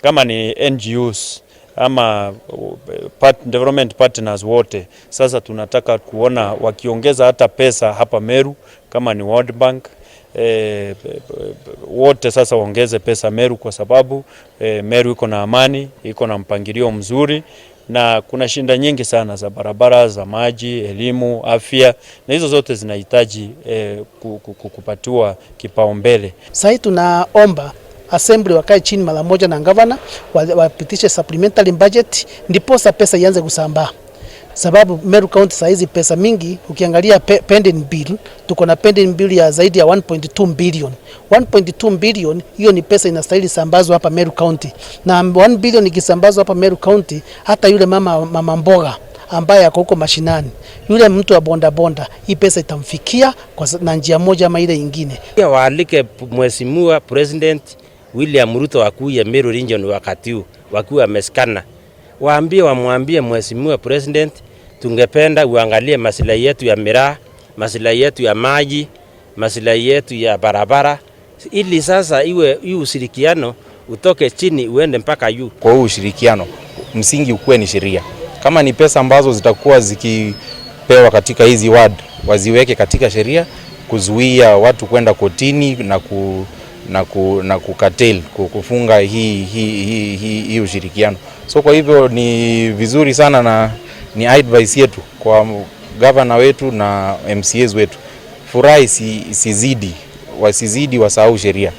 Kama ni NGOs ama development partners wote, sasa tunataka kuona wakiongeza hata pesa hapa Meru, kama ni World Bank, wote sasa waongeze pesa Meru, kwa sababu Meru iko na amani, iko na mpangilio mzuri, na kuna shinda nyingi sana za barabara, za maji, elimu, afya, na hizo zote zinahitaji kupatiwa kipaumbele. Sasa tunaomba Assembly wakae chini mara moja na Ngabana wapitishe supplementary budget, ndipo pesa ianze kusambaa. Sababu Meru County saa hizi pesa mingi, ukiangalia pending bill, tuko na pending bill ya zaidi ya 1.2 billion. 1.2 billion hiyo ni pesa inastahili sambazwa hapa Meru County. Na 1 billion ikisambazwa hapa Meru County, hata yule mama mboga ambaye ako huko mashinani, yule mtu wa bonda, hii pesa itamfikia na njia moja ama ile nyingine. Waalike Mheshimiwa President William Ruto akuye Meru Region wakati huu wakiwa wameskana. Wamwambie Mheshimiwa President, tungependa uangalie maslahi yetu ya miraa, maslahi yetu ya maji, maslahi yetu ya barabara, ili sasa iwe ushirikiano utoke chini uende mpaka juu. Kwa hiyo ushirikiano msingi ukuwe ni sheria. Kama ni pesa ambazo zitakuwa zikipewa katika hizi ward, waziweke katika sheria, kuzuia watu kwenda kotini na kukatel, kufunga hii ushirikiano. So kwa hivyo ni vizuri sana na ni advice yetu kwa governor wetu na MCAs wetu, furahi wasizidi wasahau sheria.